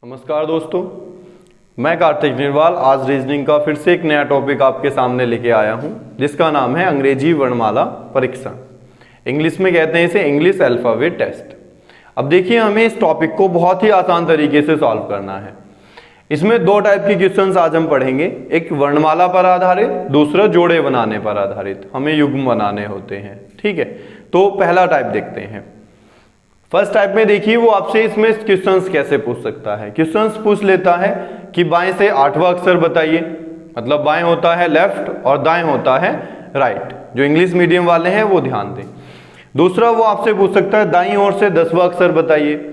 नमस्कार दोस्तों, मैं कार्तिक निर्वाल आज रीजनिंग का फिर से एक नया टॉपिक आपके सामने लेके आया हूं, जिसका नाम है अंग्रेजी वर्णमाला परीक्षण। इंग्लिश में कहते हैं इसे इंग्लिश अल्फाबेट टेस्ट। अब देखिए, हमें इस टॉपिक को बहुत ही आसान तरीके से सॉल्व करना है। इसमें दो टाइप के क्वेश्चंस आज हम पढ़ेंगे, एक वर्णमाला पर आधारित, दूसरा जोड़े बनाने पर आधारित। हमें युग्म बनाने होते हैं, ठीक है। तो पहला टाइप देखते हैं। फर्स्ट टाइप में देखिए, वो आपसे इसमें क्वेश्चंस कैसे पूछ सकता है। क्वेश्चंस पूछ लेता है कि बाएं से आठवां अक्षर बताइए, मतलब बाएं होता है लेफ्ट और दाएं होता है राइट। जो इंग्लिश मीडियम वाले हैं वो ध्यान दें। दूसरा वो आपसे पूछ सकता है दाईं ओर से 10वां अक्षर बताइए,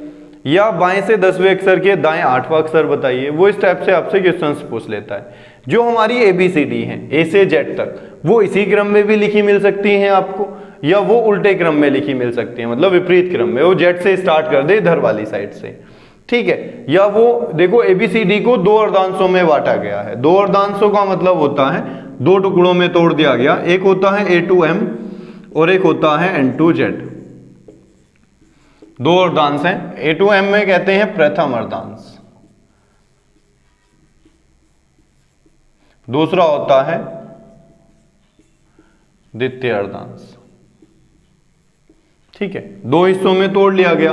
या बाएं से 10वें अक्षर के दाएं 8वां अक्षर बताइए। वो इस टाइप से आपसे क्वेश्चंस पूछ लेता है। जो हमारी ABCD है A से Z तक, वो इसी क्रम में भी लिखी मिल सकती हैं आपको, या वो उल्टे क्रम में लिखी मिल सकती है, मतलब विपरीत क्रम में। वो Z से स्टार्ट कर दे इधर वाली साइड से, ठीक है। या वो देखो, ABCD को दो अर्धांशों में बांटा गया है। दो अर्धांशों का मतलब होता है दो टुकड़ों में तोड़ दिया गया। एक होता है A2M और एक होता है N2Z। दो अर्धांश हैं। A2M में कहते हैं प्रथम अर्धांश, दूसरा होता है द्वितीय अर्धांश, ठीक है। दो हिस्सों में तोड़ लिया गया।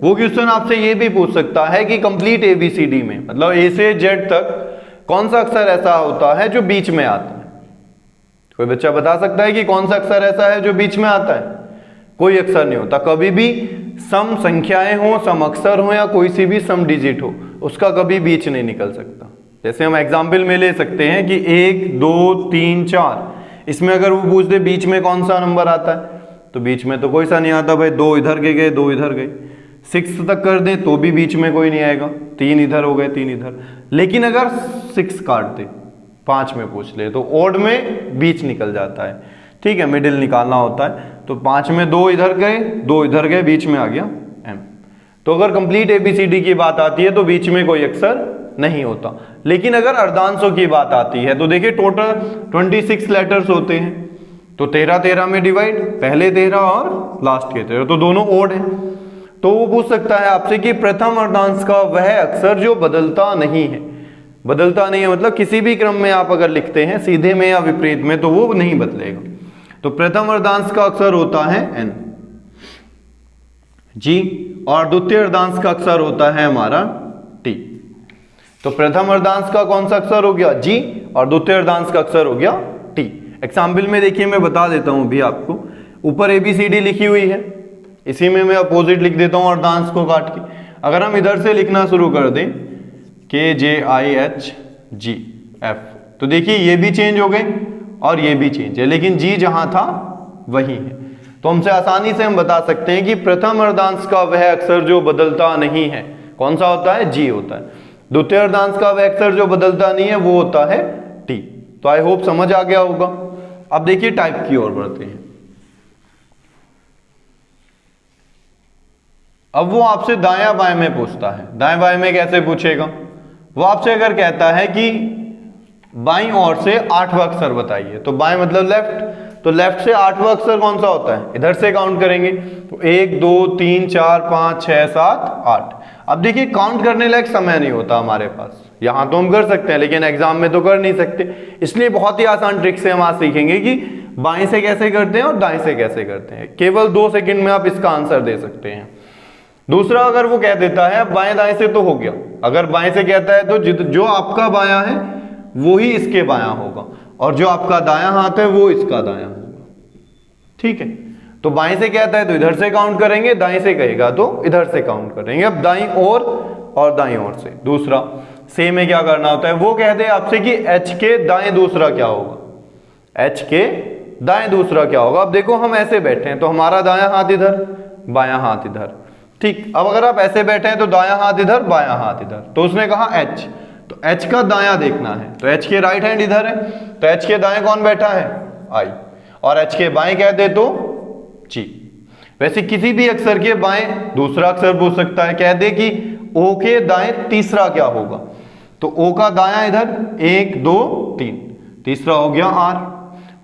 वो क्वेश्चन आपसे ये भी पूछ सकता है कि कंप्लीट ABCD में, मतलब A से Z तक, कौन सा अक्षर ऐसा होता है जो बीच में आता है। कोई बच्चा बता सकता है कि कौन सा अक्षर ऐसा है जो बीच में आता है? कोई अक्षर नहीं होता। कभी भी सम संख्याएं हो, सम अक्षर हो, या कोई सी भी सम डिजिट हो, उसका कभी बीच नहीं निकल सकता। जैसे हम एग्जाम्पल में ले सकते हैं कि 1 2 3 4, इसमें अगर वो पूछ दे बीच में कौन सा नंबर आता है, तो बीच में तो कोई सा नहीं आता भाई। 2 इधर के गए, 2 इधर गए। 6 तक कर दे तो भी बीच में कोई नहीं आएगा। 3 इधर हो गए, 3 इधर। लेकिन अगर 6 काट दे, 5 में पूछ ले, तो ओड में बीच निकल जाता है, ठीक है। मिडिल निकालना होता है। तो 5 में 2 इधर गए, 2 इधर गए, बीच में आ गया M। तो अगर कंप्लीट ABCD की बात आती है तो बीच में कोई अक्षर नहीं होता। लेकिन अगर अर्धांशों की बात आती है तो देखिए, टोटल 26 लेटर्स होते हैं। तो 13 में डिवाइड, पहले 13 और लास्ट के 13, तो दोनों ओड है। तो वो पूछ सकता है आपसे कि प्रथम अर्धांश का वह अक्षर जो बदलता नहीं है। बदलता नहीं है मतलब किसी भी क्रम में आप अगर लिखते हैं, सीधे में या विपरीत में, तो वो नहीं बदलेगा। तो प्रथम अर्धांश का अक्षर होता है N G, और द्वितीय अर्धांश का अक्षर होता है हमारा T। तो प्रथम अर्धांश का कौन सा अक्षर हो गया G, और द्वितीय अर्धांश का अक्षर हो गया T। एग्जाम्पल में देखिए, मैं बता देता हूं भी आपको। ऊपर ABCD लिखी हुई है, इसी में मैं अपोजिट लिख देता हूं अर्धांश को काट के। अगर हम इधर से लिखना शुरू कर दें KJIHGF, तो देखिए ये भी चेंज हो गए और ये भी चेंज है, लेकिन G जहां था वही है। तो हमसे आसानी से हम बता सकते हैं कि प्रथम अर्धांश का वह अक्षर जो बदलता नहीं है कौन सा होता है? G होता है। द्वितीय अर्धांश का वह अक्षर जो बदलता नहीं है वो होता है T। तो आई होप समझ आ गया होगा। अब देखिए टाइप की ओर बढ़ते हैं। अब वो आपसे दायां बाएं में पूछता है। दाएं बाएं में कैसे पूछेगा? वो आपसे अगर कहता है कि बाईं ओर से 8वां अक्षर बताइए, तो बाएं मतलब लेफ्ट, तो लेफ्ट से 8वां अक्षर कौन सा होता है? इधर से काउंट करेंगे तो 1 2 3 4 5 6 7 8। अब देखिए, काउंट करने लायक समय नहीं होता हमारे पास। यहां तो हम कर सकते हैं, लेकिन एग्जाम में तो कर नहीं सकते। इसलिए बहुत ही आसान ट्रिक से हम आज सीखेंगे कि बाएं से कैसे करते हैं और दाएं से कैसे करते हैं। केवल 2 सेकंड में आप इसका आंसर दे सकते हैं। दूसरा, अगर वो कह देता है बाएं दाएं से, तो हो गया। अगर बाएं से कहता है तो जो आपका बायां है वो ही इसके बायां होगा, और जो आपका दायां हाथ है वो इसका दायां होगा, ठीक है। तो बाएं से कहता है तो इधर से काउंट करेंगे, दाएं से कहेगा तो इधर से काउंट करेंगे। अब दाईं ओर और दाईं ओर से। दूसरा से में क्या करना होता है? वो कह दे आपसे कि H के दाएं दूसरा क्या होगा? H के दाएं दूसरा क्या होगा? अब देखो, हम ऐसे बैठे हैं तो हमारा दायां हाथ इधर, बायां हाथ इधर, ठीक। अब अगर आप ऐसे बैठे हैं तो दायां हाथ इधर, बायां हाथ इधर। तो उसने कहा H, तो H का दायां देखना है, तो H के राइट हैंड इधर है, तो H के दाएं कौन बैठा है? I, और H के बाएं कह दे तो G। वैसे किसी भी अक्षर के बाएं दूसरा अक्षर पूछ सकता है। कह दे कि O के दाएं तीसरा क्या होगा, तो O का दायां इधर 1 2 3, तीसरा हो गया R।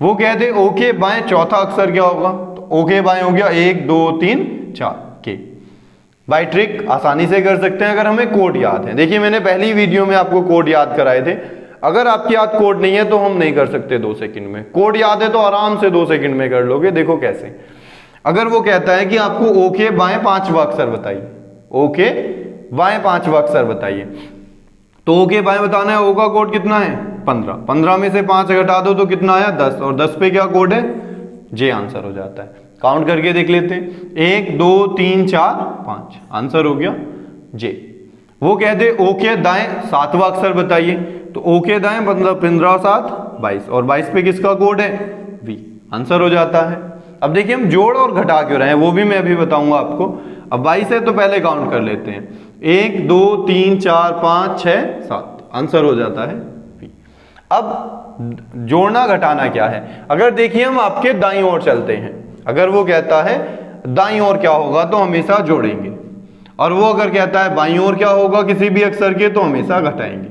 वो कह दे O के बाएं चौथा अक्षर क्या होगा, तो O के बाएं हो गया 1 2 3 4 K। बाय ट्रिक आसानी से कर सकते हैं अगर हमें कोड याद है। देखिए मैंने पहली वीडियो में आपको कोड याद कराए थे। अगर आपके याद कोड नहीं है तो हम नहीं कर सकते 2 सेकंड में। कोड याद है तो आराम से 2 सेकंड में कर लोगे। देखो कैसे, अगर वो कहता है कि आपको ओ के बाएं 5वां अक्षर बताइए, ओ के बाएं 5वां अक्षर बताइए, तो ओ के बाएं बताना है। ओ का कोड कितना है 15, 15 में से 5 घटा दो तो कितना आया 10, और 10 पे क्या कोड है जे आंसर हो जाता है। काउंट करके देख लेते हैं, 1 2 3 4 5, आंसर हो गया जे। वो कहते ओ के दाएं 7वां अक्षर बताइए, तो ओ के दाएं मतलब 15 7 22, और 22 पे किसका कोड है वी, आंसर हो जाता है। अब देखिए हम जोड़ और घटा क्यों रहे हैं वो भी मैं अभी बताऊंगा आपको। अब 22 है तो पहले काउंट कर लेते हैं, 1 2 3 4 5 6 7, आंसर हो जाता है वी। अब जोड़ना घटाना क्या है, अगर देखिए हम आपके दाईं ओर चलते हैं, अगर वो कहता है दाईं ओर क्या होगा तो हमेशा जोड़ेंगे, और वो अगर कहता है बाईं ओर क्या होगा किसी भी अक्षर के तो हमेशा घटाएंगे।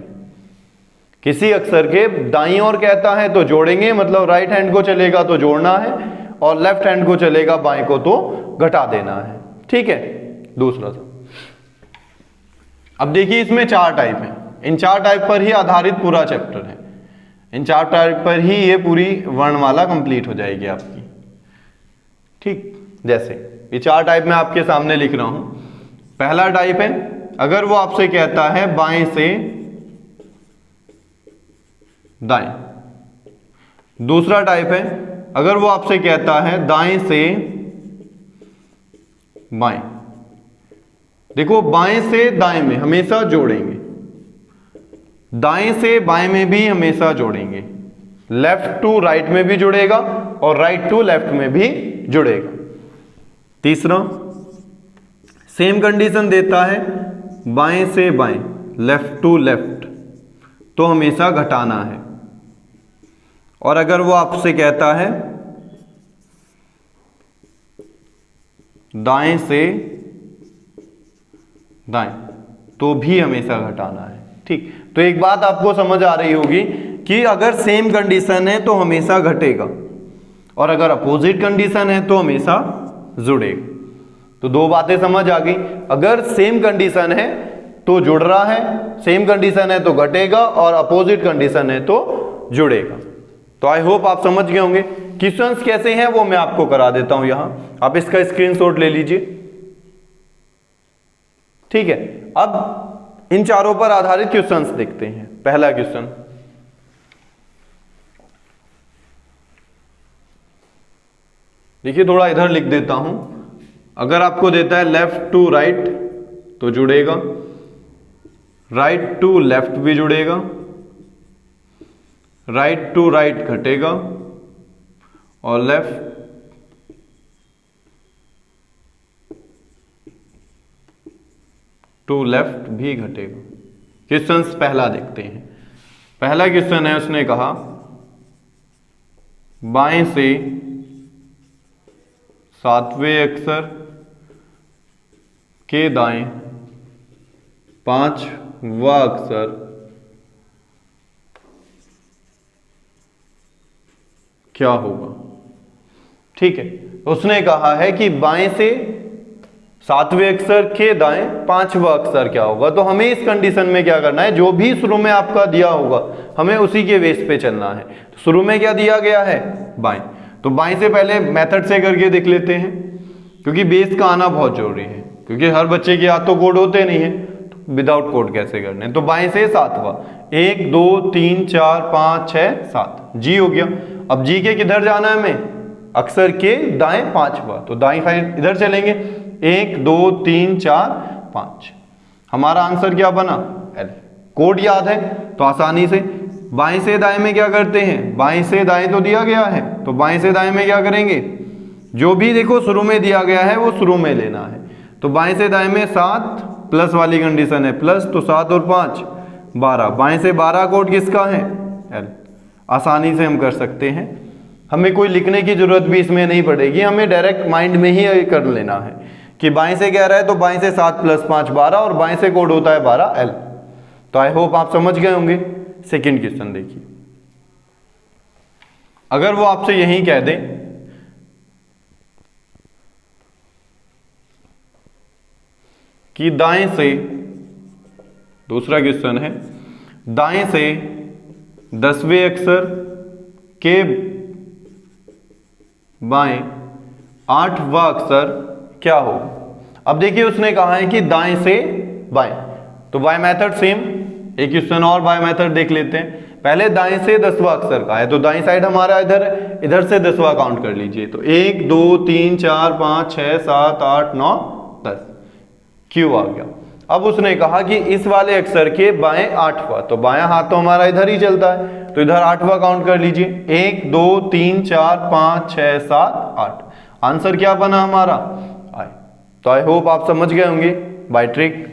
किसी अक्षर के दाईं ओर कहता है तो जोड़ेंगे, मतलब राइट हैंड को चलेगा तो जोड़ना है, और लेफ्ट हैंड को चलेगा बाएं को तो घटा देना है। ठीक है, दूसरा सा। अब देखिए इसमें 4 टाइप हैं, इन 4 टाइप पर ही आधारित पूरा चैप्टर है। इन 4 टाइप पर ही ये पूरी वर्णमाला कंप्लीट हो जाएगी आपकी। ठीक, जैसे ये 4 टाइप मैं आपके सामने लिख रहा हूं। पहला टाइप है अगर वो आपसे कहता है बाएं से दाएं। दूसरा टाइप है अगर वो आपसे कहता है दाएं से बाएं। देखो बाएं से दाएं में हमेशा जोड़ेंगे, दाएं से बाएं में भी हमेशा जोड़ेंगे, लेफ्ट टू राइट में भी जुड़ेगा और राइट टू लेफ्ट में भी जुड़ेगा। तीसरा सेम कंडीशन देता है बाएं से बाएं, लेफ्ट टू लेफ्ट, तो हमेशा घटाना है। और अगर वो आपसे कहता है दाएं से दाएं, तो भी हमेशा घटाना है। ठीक, तो एक बात आपको समझ आ रही होगी कि अगर सेम कंडीशन है तो हमेशा घटेगा, और अगर अपोजिट कंडीशन है तो हमेशा जुड़ेगा। तो 2 बातें समझ आ गई, अगर सेम कंडीशन है तो जुड़ रहा है, सेम कंडीशन है तो घटेगा, और अपोजिट कंडीशन है तो जुड़ेगा। तो आई होप आप समझ गए होंगे। क्वेश्चंस कैसे हैं वो मैं आपको करा देता हूं यहां, आप इसका स्क्रीनशॉट ले लीजिए। ठीक है, अब इन चारों पर आधारित क्वेश्चंस देखते हैं। पहला क्वेश्चन, देखिए थोड़ा इधर लिख देता हूं। अगर आपको देता है लेफ्ट टू राइट तो जुड़ेगा, राइट टू लेफ्ट भी जुड़ेगा, राइट टू राइट घटेगा, और लेफ्ट टू लेफ्ट भी घटेगा। क्वेश्चन पहला देखते हैं। पहला क्वेश्चन है, उसने कहा बाएं से 7वें अक्षर के दाएं 5वां अक्षर क्या होगा। ठीक है, उसने कहा है कि बाएं से 7वें अक्षर के दाएं 5वां अक्षर क्या होगा। तो हमें इस कंडीशन में क्या करना है, जो भी शुरू में आपका दिया होगा हमें उसी के बेस पे चलना है। तो शुरू में क्या दिया गया है बाएं, तो बाएं से पहले मेथड से करके देख लेते हैं, क्योंकि बेस का आना बहुत जरूरी है, क्योंकि हर बच्चे के हाथ तो कोड होते नहीं है, तो विदाउट कोड कैसे करने। तो बाएं से 7वां, 1 2 3 4 5 6 7, जी हो गया। अब जी के किधर जाना है हमें, अक्षर के दाएं 5वां, तो दाएं साइड इधर चलेंगे, 1 2 3 4 5, हमारा आंसर क्या बना एल। कोड याद है तो आसानी से बाएं से दाएं में क्या करते हैं, बाएं से दाएं तो दिया गया है, तो बाएं से दाएं में क्या करेंगे, जो भी देखो शुरू में दिया गया है वो शुरू में लेना है। तो बाएं से दाएं में 7 प्लस वाली कंडीशन है प्लस, तो 7 और 5 12, बाएं से 12 कोड किसका है एल। आसानी से हम कर सकते हैं, हमें कोई लिखने की जरूरत भी इसमें नहीं पड़ेगी, हमें डायरेक्ट माइंड में ही कर लेना है कि बाएं से कह रहा है तो बाएं से 7 प्लस 5 12, और बाएं से कोड होता है 12 एल। तो आई होप आप समझ गए होंगे। सेकंड क्वेश्चन देखिए, अगर वो आपसे यही कह दे कि दाएं से, दूसरा क्वेश्चन है, दाएं से 10वें अक्षर के बाएं 8वां अक्षर क्या हो। अब देखिए उसने कहा है कि दाएं से बाएं, तो बाय मेथड सेम, एक क्वेश्चन और बाय मेथड देख लेते हैं। पहले दाएं से 10वां अक्षर का है, तो दाएं साइड हमारा इधर से 10वां काउंट कर लीजिए, तो 1 2 3 4 5 6 7 8 9 10 क्यू आ गया। अब उसने कहा कि इस वाले अक्षर के बाएं 8वां, तो बायां हाथ तो हमारा इधर ही चलता है, तो इधर 8वां काउंट कर लीजिए, 1 2 3 4 5 6 7 8। आंसर क्या बना हमारा, आई। तो आई होप आप समझ गए होंगे बाय ट्रिक,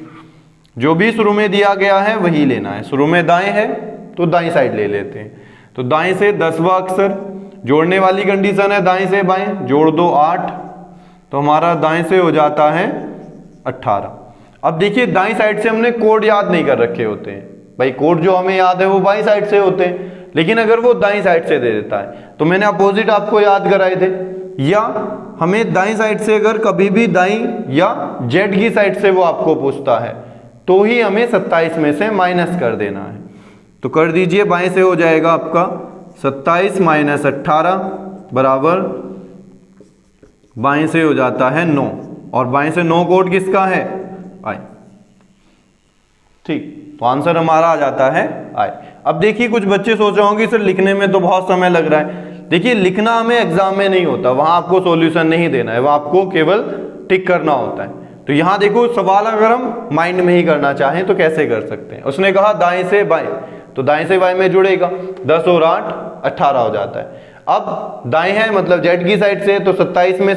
जो भी शुरू में दिया गया है वही लेना है। शुरू में दाएं है तो दाएं साइड ले लेते हैं, तो दाएं से 10वां अक्षर, जोड़ने वाली कंडीशन है दाएं से बाएं, जोड़ दो 8, तो हमारा दाएं से हो जाता है 18। अब देखिए दाईं साइड से हमने कोड याद नहीं कर रखे होते हैं, भाई कोड जो हमें याद है वो बाईं साइड से होते हैं, लेकिन अगर वो दाईं साइड से दे देता है तो मैंने अपोजिट आपको याद कराए थे, या हमें दाईं साइड से अगर कभी भी दाईं या जेड की साइड से वो आपको पूछता है तो ही हमें 27 में से माइनस कर देना है। तो कर दीजिए, बाएं से हो जाएगा आपका 27 माइनस 18 बराबर, बाएं से हो जाता है 9, और बाएं से 9 कोड किसका है, आई। ठीक, तो आंसर हमारा आ जाता है आई। अब देखिए कुछ बच्चे सोच रहे होंगे सर लिखने में तो बहुत समय लग रहा है। देखिए लिखना हमें एग्जाम में नहीं होता, वहां आपको सॉल्यूशन नहीं देना है, वहां आपको केवल टिक करना होता है। तो यहां देखो सवाल अगर हम माइंड में ही करना चाहें तो कैसे कर सकते हैं। उसने कहा दाएं से बाएं, तो दाएं से बाएं में जुड़ेगा, 10 और 8 18 हो जाता है। अब दाएं है मतलब जेड की साइड से, तो 27 में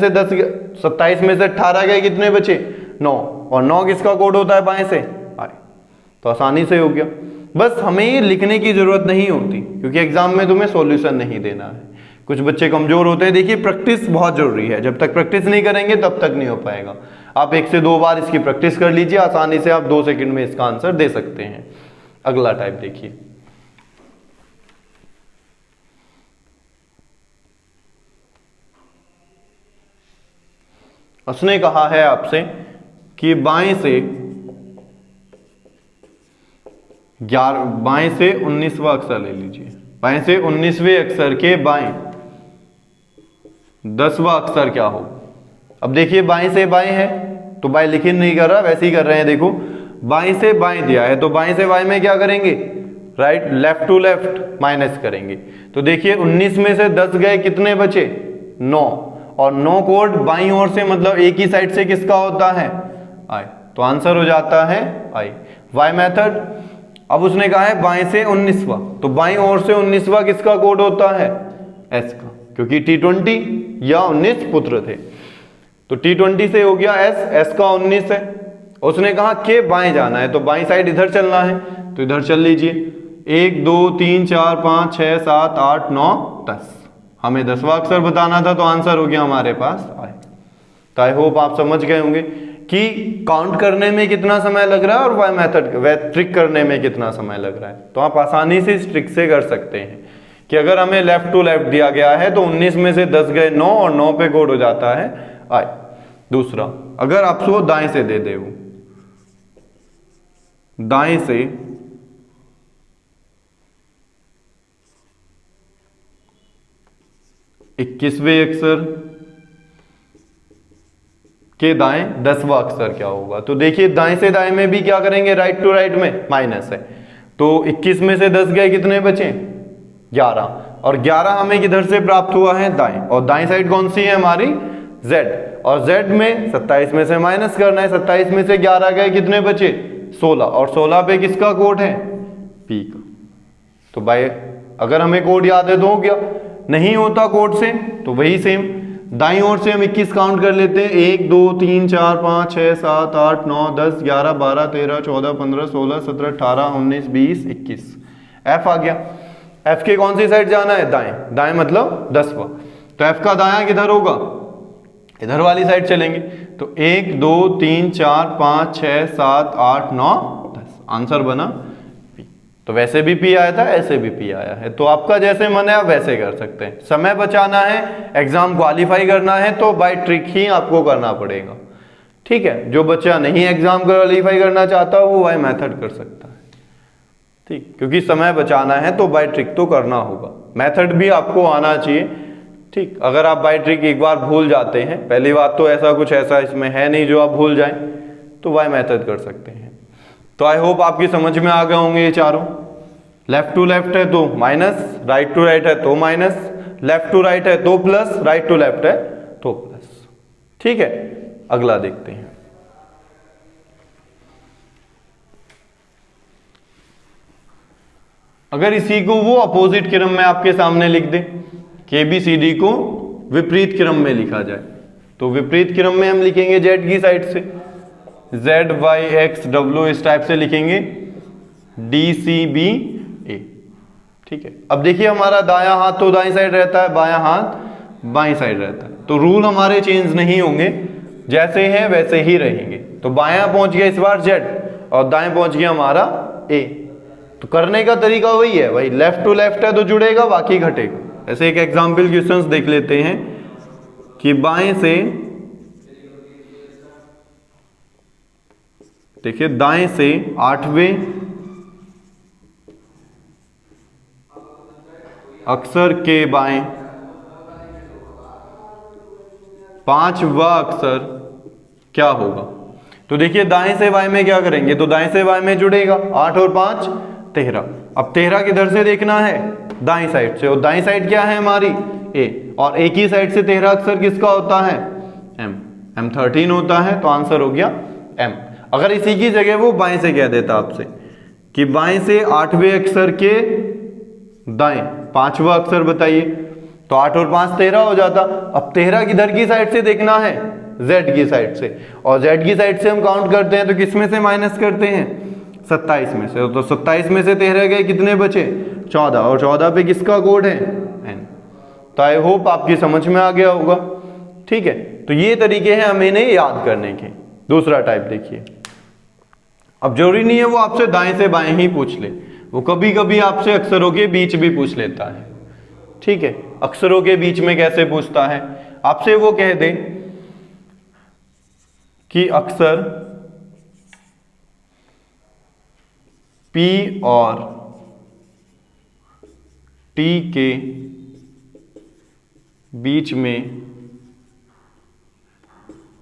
से 18 गए, कितने बचे 9, और 9 किसका कोड होता है बाएं से, आई। तो आसानी से हो गया। बस हमें ये लिखने की जरूरत नहीं होती क्योंकि एग्जाम में तुम्हें सॉल्यूशन नहीं देना है। कुछ बच्चे कमजोर होते हैं, देखिए प्रैक्टिस बहुत जरूरी है, जब तक प्रैक्टिस नहीं करेंगे तब तक नहीं हो पाएगा। आप 1 से 2 बार इसकी प्रैक्टिस कर लीजिए, आसानी से आप 2 सेकंड में इसका आंसर दे सकते हैं। अगला टाइप देखिए, उसने कहा है आपसे कि बाएं से 19वां अक्षर ले लीजिए, बाएं से 19वें अक्षर के बाएं 10वां अक्षर क्या हो। अब देखिए बाएं से बाएं है तो बाएं लिख नहीं कर रहा, वैसे ही कर रहे हैं। देखो बाएं से बाएं दिया है तो बाएं से बाएं में क्या करेंगे, right, left to left minus करेंगे। तो देखिए 19 में से 10 गए, कितने बचे 9, और 9 कोड बाईं ओर से मतलब एक ही साइड से किसका होता है, आई। तो आंसर हो जाता है आई, वाई मेथड। अब उसने कहा है बाएं से 19वां, तो बाईं ओर से 19वां किसका कोड होता है, एस का, क्योंकि T20 या 19 पुत्र थे, तो T20 से हो गया एस, एस का 19 है। उसने कहा के बाएं जाना है, तो बाईं साइड इधर चलना है, तो इधर चल लीजिए, 1 2 3 4 5 6 7 8 9 10। हमें 10वां अक्षर बताना था, तो आंसर हो गया हमारे पास आई। तो आई होप आप समझ गए होंगे कि काउंट करने में कितना समय लग रहा है और वाई मेथड व ट्रिक करने में कितना समय लग रहा है। तो आप आसानी से इस ट्रिक से कर सकते हैं कि अगर हमें लेफ्ट टू लेफ्ट दिया गया है तो 19 में से 10 गए 9, और 9 पे कोड हो जाता है आई। दूसरा, अगर आपको दाएं से दे दे, वो दाएं से 21वें अक्षर के दाएं 10वां अक्षर क्या होगा। तो देखिए दाएं से दाएं में भी क्या करेंगे, राइट टू राइट में माइनस है, तो 21 में से 10 गए, कितने बचे 11, और 11 हमें किधर से प्राप्त हुआ है, दाएं, और दाएं साइड कौन सी है हमारी, z, और z में 27 में से माइनस करना है, 27 में से 11 गए, कितने बचे 16, और 16 पे किसका कोड है, p का। तो भाई अगर हमें कोड याद है तो हो गया, नहीं होता कोड से तो वही सेम, दाईं ओर से हम 21 काउंट कर लेते हैं, 1 2 3 4 5 6 7 8 9 10 11 12 13 14 15 16 17 18 19 20 21, f आ गया। f के कौन सी साइड जाना है, दाएं, दाएं मतलब 10वां, तो f का दायां किधर होगा, इधर वाली साइड चलेंगे, तो 1 2 3 4 5 6 7 8 9 10, आंसर बना p। तो वैसे भी p आया था, ऐसे भी p आया है, तो आपका जैसे मन है आप वैसे कर सकते हैं। समय बचाना है, एग्जाम क्वालिफाई करना है तो बाय ट्रिक ही आपको करना पड़ेगा। ठीक है, जो बच्चा नहीं एग्जाम क्वालिफाई करना चाहता वो बाय मेथड कर सकता है। ठीक, क्योंकि समय बचाना है तो बाय ट्रिक तो करना होगा, मेथड भी आपको आना चाहिए। ठीक, अगर आप बाय ट्रिक एक बार भूल जाते हैं, पहली बात तो ऐसा कुछ ऐसा इसमें है नहीं जो आप भूल जाएं, तो बाय मेथड कर सकते हैं। तो आई होप आपकी समझ में आ गए होंगे ये चारों। लेफ्ट टू लेफ्ट है तो माइनस, राइट टू राइट है तो माइनस, लेफ्ट टू राइट है तो प्लस, राइट टू लेफ्ट है तो प्लस। ठीक है, अगला देखते हैं। अगर इसी को वो अपोजिट क्रम में आपके सामने लिख दे कि ABCD को विपरीत क्रम में लिखा जाए, तो विपरीत क्रम में हम लिखेंगे Z की साइड से, Z Y X W इस टाइप से लिखेंगे, DCBA। ठीक है, अब देखिए हमारा दायां हाथ तो दाईं साइड रहता है, बायां हाथ बाईं साइड रहता है, तो रूल हमारे चेंज नहीं होंगे, जैसे हैं वैसे ही रहेंगे। तो बायां पहुंच गया इस बार Z और दाएं पहुंच गया हमारा A। तो करने का तरीका वही है भाई, लेफ्ट टू लेफ्ट है तो जुड़ेगा, बाकी घटेगा। ऐसे एक एग्जाम्पल क्वेश्चंस देख लेते हैं कि बाएं से, देखिए दाएं से 8वें अक्षर के बाएं 5वां अक्षर क्या होगा। तो देखिए दाएं से बाएं में क्या करेंगे, तो दाएं से बाएं में जुड़ेगा, 8 और 5 13। अब 13 किधर से देखना है, दाईं साइड से, और दाईं साइड क्या है हमारी A, और एक ही साइड से 13 अक्षर किसका होता है, M 13 होता है, तो आंसर हो गया M। अगर इसी की जगह वो बाएं से कह देता आपसे कि बाएं से 8वें अक्षर के दाएं 5वां अक्षर बताइए, तो 8 और 5 13 हो जाता। अब 13 किधर की साइड से देखना है, Z की साइड से, और Z की साइड से हम काउंट करते हैं तो किस में से माइनस करते हैं, 27 में से। तो 27 में से 13 गए, कितने बचे 14, और 14 पे किसका कोड है N। तो आई होप आपकी समझ में आ गया होगा। ठीक है, तो ये तरीके हैं हमें इन्हें याद करने के। दूसरा टाइप देखिए, अब जरूरी नहीं है वो आपसे दाएं से बाएं ही पूछ ले, वो कभी कभी आपसे अक्षरों के बीच भी पूछ लेता है। ठीक है, अक्षरों के बीच में कैसे पूछता है, आपसे वो कह दे कि अक्षर P और T के बीच में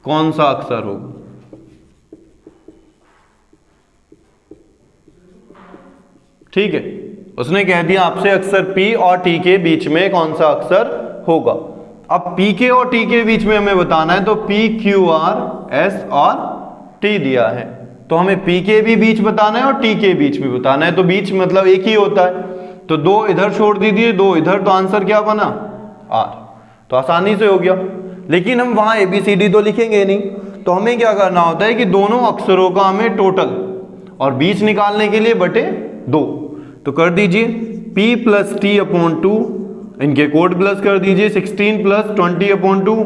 कौन सा अक्षर होगा। ठीक है, उसने कह दिया आपसे अक्षर P और T के बीच में कौन सा अक्षर होगा। अब P के और T के बीच में हमें बताना है, तो P Q R S और T दिया है, तो हमें P के भी बीच बताना है और T के बीच भी बताना है। तो बीच मतलब एक ही होता है, तो 2 इधर छोड़ दीजिए, 2 इधर, तो आंसर क्या बना R। तो आसानी से हो गया। लेकिन हम वहां ABCD तो लिखेंगे नहीं, तो हमें क्या करना होता है कि दोनों अक्षरों का हमें टोटल और बीच निकालने के लिए बटे 2। तो कर दीजिए P + T/2, इनके कोड प्लस कर दीजिए, 16 + 20/2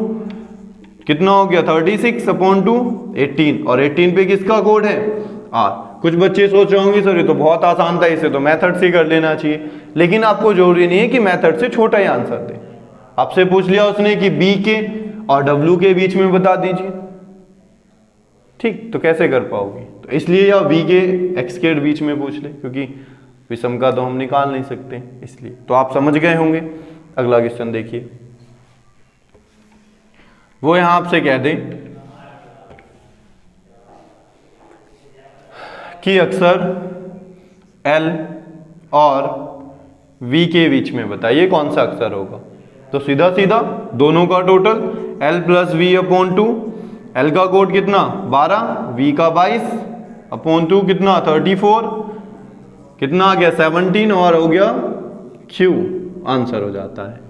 कितना हो गया 36/2 18, और 18 पे किसका कोड है R। कुछ बच्चे सोच रहे होंगे सर ये तो बहुत आसान था, इसे तो मेथड से कर लेना चाहिए, लेकिन आपको जरूरी नहीं है कि मेथड से छोटा ही आंसर दे। आपसे पूछ लिया उसने कि B के और W के बीच में बता दीजिए, ठीक, तो कैसे कर पाओगे। तो इसलिए या V के X के बीच में पूछ ले, क्योंकि विषम का तो हम निकाल नहीं सकते, इसलिए। तो आप समझ गए होंगे। अगला क्वेश्चन देखिए, वो यहां आपसे कह दे कि अक्षर L और V के बीच में बताइए कौन सा अक्षर होगा। तो सीधा सीधा दोनों का टोटल L + V/2, L का कोड कितना 12, V का 22/2 कितना 34, कितना आ गया 17, और हो गया Q, आंसर हो जाता है।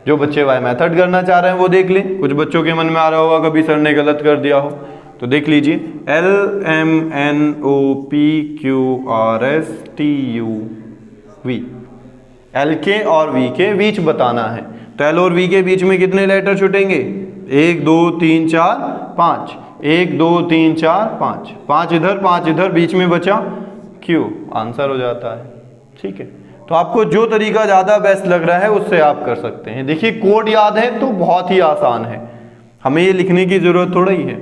जो बच्चे बाय मेथड करना चाह रहे हैं वो देख लें, कुछ बच्चों के मन में आ रहा होगा कभी सर ने गलत कर दिया हो, तो देख लीजिए L M N O P Q R S T U V, L के और V के बीच बताना है। तो L और V के बीच में कितने लेटर छूटेंगे 1 2 3 4 5, 1 2 3 4 5, 5 इधर 5 इधर, बीच में बचा Q, आंसर हो जाता है। ठीक है, तो आपको जो तरीका ज़्यादा बेस्ट लग रहा है उससे आप कर सकते हैं। देखिए कोड याद है तो बहुत ही आसान है, हमें ये लिखने की ज़रूरत थोड़ा ही है।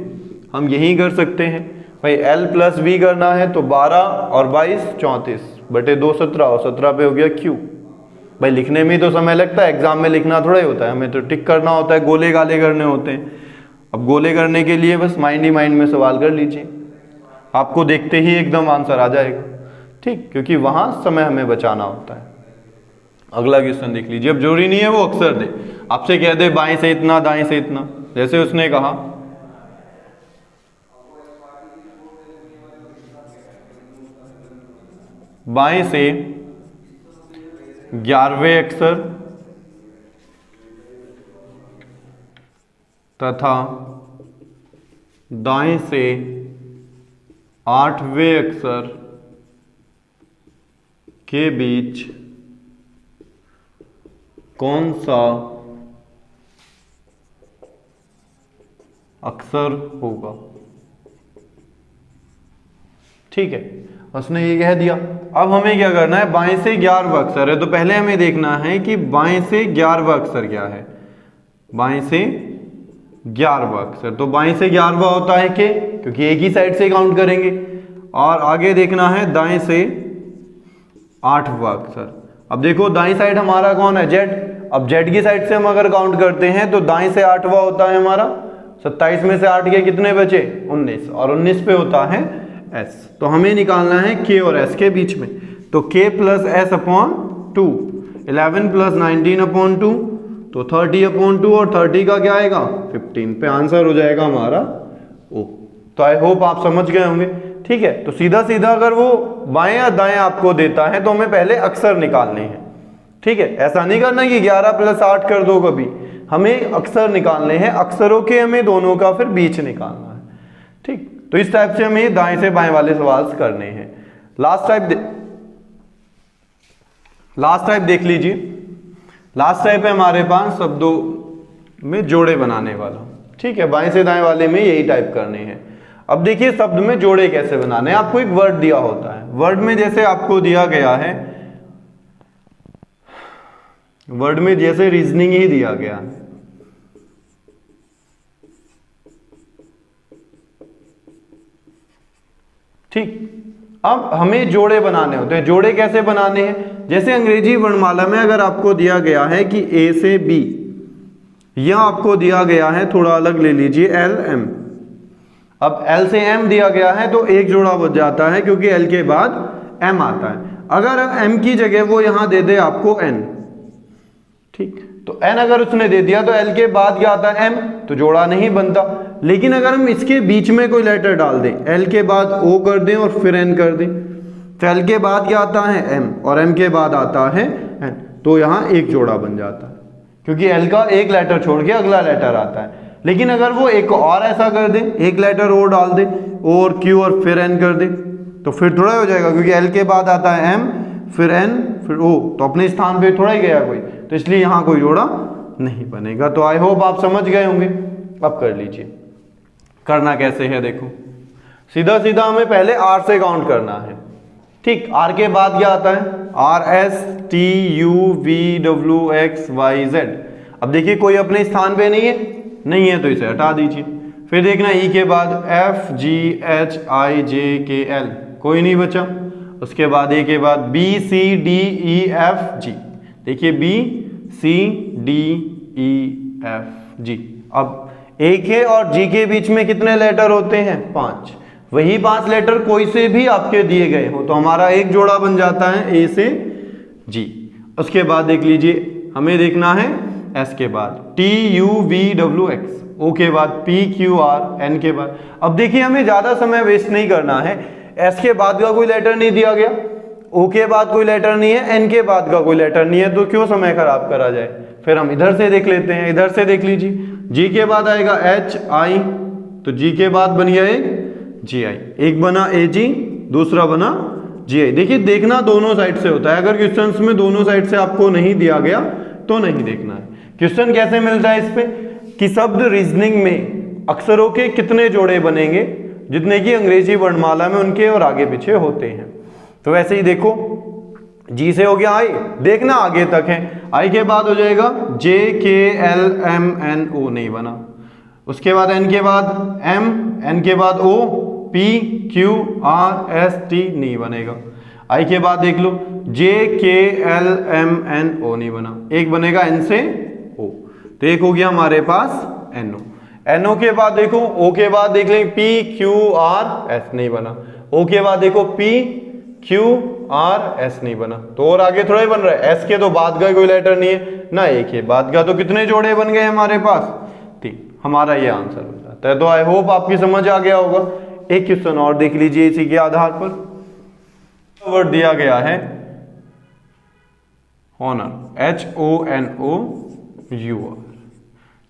हम यही कर सकते हैं भाई, l प्लस v करना है तो 12 और 22 34 बटे 2 17 और 17 पे हो गया q। भाई लिखने में ही तो समय लगता है, एग्जाम में लिखना थोड़ा ही होता है, हमें तो टिक करना होता है, गोले गाले करने होते हैं। अब गोले करने के लिए बस माइंड ही माइंड में सवाल कर लीजिए, आपको देखते ही एकदम आंसर आ जाएगा, ठीक, क्योंकि वहां समय हमें बचाना होता है। अगला क्वेश्चन देख लीजिए। अब जरूरी नहीं है वो अक्सर दे, आपसे कह दे बाएं से इतना दाएं से इतना, जैसे उसने कहा बाएं से 11वें अक्षर तथा दाएं से 8वें अक्षर के बीच कौन सा अक्षर होगा। ठीक है, उसने ये कह दिया। अब हमें क्या करना है, बाएं से 11वां अक्षर है तो पहले हमें देखना है कि बाएं से 11वां अक्षर क्या है। बाएं से 11वां अक्षर, तो बाएं से 11वां होता है के, क्योंकि एक ही साइड से काउंट करेंगे। और आगे देखना है दाएं से 8वां अक्षर। अब देखो दाएं साइड हमारा कौन है, जेड। अब जेड की साइड से हम अगर काउंट करते हैं तो दाएं से 8वां होता है हमारा 27 में से 8 के कितने बचे 19, और 19 पे होता है एस। तो हमें निकालना है के और एस के बीच में, तो के plus S upon 2, 11 plus 19 upon 2 तो 30 अपॉन 2, और 30 का क्या आएगा 15 पे आंसर हो जाएगा हमारा ओ। तो आई होप आप समझ गए होंगे। ठीक है, तो सीधा सीधा अगर वो बाएं या दाएं आपको देता है तो हमें पहले अक्षर निकालने हैं। ठीक है, ऐसा नहीं करना कि 11 प्लस 8 कर दो, कभी हमें अक्षर निकालने हैं, अक्षरों के हमें दोनों का फिर बीच निकालना है। ठीक, तो इस टाइप से हमें दाएं से बाएं वाले सवाल करने हैं। लास्ट टाइप देख लीजिए। लास्ट टाइप है हमारे पास शब्दों में जोड़े बनाने वाला। ठीक है, बाएं से दाएं वाले में यही टाइप करने हैं। अब देखिए शब्द में जोड़े कैसे बनाने हैं। आपको एक वर्ड दिया होता है, वर्ड में जैसे आपको दिया गया है, वर्ड में जैसे रीजनिंग ही दिया गया है। ठीक, अब हमें जोड़े बनाने होते हैं। जोड़े कैसे बनाने हैं, जैसे अंग्रेजी वर्णमाला में अगर आपको दिया गया है कि ए से बी, या आपको दिया गया है थोड़ा अलग ले लीजिए एल एम। अब एल से एम दिया गया है तो एक जोड़ा बच जाता है, क्योंकि एल के बाद एम आता है। अगर एम की जगह वो यहां दे दे आपको एन, ठीक, तो एन अगर उसने दे दिया तो एल के बाद क्या आता है एम, तो जोड़ा नहीं बनता। लेकिन अगर हम इसके बीच में कोई लेटर डाल दें, एल के बाद ओ कर दें और फिर एन कर दें, तो एल के बाद क्या आता है एम और एम के बाद आता है एन, तो यहां एक जोड़ा बन जाता है, क्योंकि एल का एक लेटर छोड़ के अगला लेटर आता है। लेकिन अगर वो एक और ऐसा कर दे, एक लेटर और डाल दे, ओ और क्यू और फिर एन कर दे, तो फिर थोड़ा हो जाएगा, क्योंकि एल के बाद आता है एम फिर एन फिर ओ, तो अपने स्थान पे थोड़ा ही गया कोई, तो इसलिए यहां कोई जोड़ा नहीं बनेगा। तो आई होप आप समझ गए होंगे। अब कर लीजिए, करना कैसे है देखो। सीधा सीधा हमें पहले आर से काउंट करना है। ठीक, आर के बाद क्या आता है, R S T U V W X Y Z. अब देखिए कोई अपने स्थान पे नहीं है तो इसे हटा दीजिए। फिर देखना ई के बाद एफ जी एच आई जे के एल, कोई नहीं बचा। उसके बाद ए के बाद B C D E F G, देखिए B C D E F G. अब ए के और जी के बीच में कितने लेटर होते हैं 5, वही 5 लेटर कोई से भी आपके दिए गए हो तो हमारा एक जोड़ा बन जाता है ए से जी। उसके बाद देख लीजिए हमें देखना है एस के बाद T U V W X, O के बाद पी क्यू आर, एन के बाद। अब देखिए हमें ज्यादा समय वेस्ट नहीं करना है, एस के बाद का कोई लेटर नहीं दिया गया, ओ के बाद कोई लेटर नहीं है, एन के बाद का कोई लेटर नहीं है, तो क्यों समय खराब करा जाए। फिर हम इधर से देख लेते हैं, इधर से देख लीजिए, जी के बाद आएगा एच आई, तो जी के बाद बन गया एक जी आई, एक बना ए जी, दूसरा बना जी आई। देखिए देखना दोनों साइड से होता है, अगर क्वेश्चंस में दोनों साइड से आपको नहीं दिया गया तो नहीं देखना है। क्वेश्चन कैसे मिलता है इस पे कि शब्द रीजनिंग में अक्षरों के कितने जोड़े बनेंगे, जितने की अंग्रेजी वर्णमाला में उनके और आगे पीछे होते हैं। तो वैसे ही देखो, जी से हो गया आई, देखना आगे तक है, आई के बाद हो जाएगा जे के एल एम एन ओ, नहीं बना। उसके बाद N के बाद M, N के बाद O, P, Q, R, S, T नहीं बनेगा। I के बाद देख लो J, K, L, M, N, O नहीं बना, एक बनेगा N से O, तो एक हो गया हमारे पास NO। NO के बाद देखो O के बाद देख लें P, Q, R, S नहीं बना, O के बाद देखो P, Q, R, S नहीं बना, तो और आगे थोड़ा ही बन रहा है। S के तो बाद का कोई लेटर नहीं है ना, एक है बाद का, तो कितने जोड़े बन गए हमारे पास? 3। हमारा ये आंसर हो जाता है। तो आई होप आपकी समझ आ गया होगा। एक क्वेश्चन और देख लीजिए इसी के आधार पर। वर्ड दिया गया है हॉनर, HONOUR,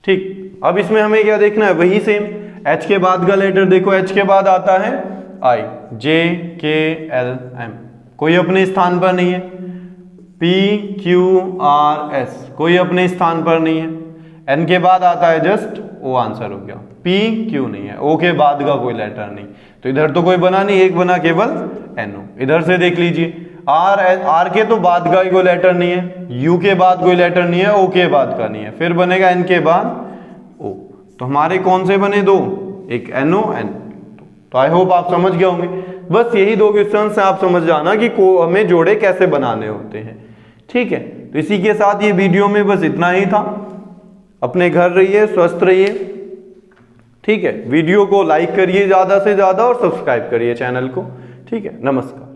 ठीक। अब इसमें हमें क्या देखना है? वही सेम, H के बाद का लेटर देखो, H के बाद आता है I, J, K, L, M, कोई अपने स्थान पर नहीं है। P, Q, R, S, कोई अपने स्थान पर नहीं है। N के बाद आता है जस्ट O, आंसर हो गया। P, Q नहीं है, O के बाद का कोई लेटर नहीं, तो इधर तो कोई बना नहीं, एक बना केवल NO। इधर से देख लीजिए R के तो बाद का ही कोई लेटर नहीं है, U के बाद कोई लेटर नहीं है, O के बाद का नहीं है, फिर बनेगा N के बाद O। तो हमारे कौन से बने? 2, एक NO, N। तो आई होप आप समझ गए होंगे। बस यही 2 क्वेश्चन से आप समझ जाना कि हमें जोड़े कैसे बनाने होते हैं, ठीक है। तो इसी के साथ ये वीडियो में बस इतना ही था। अपने घर रहिए, स्वस्थ रहिए, ठीक है। वीडियो को लाइक करिए ज़्यादा से ज़्यादा और सब्सक्राइब करिए चैनल को, ठीक है। नमस्कार।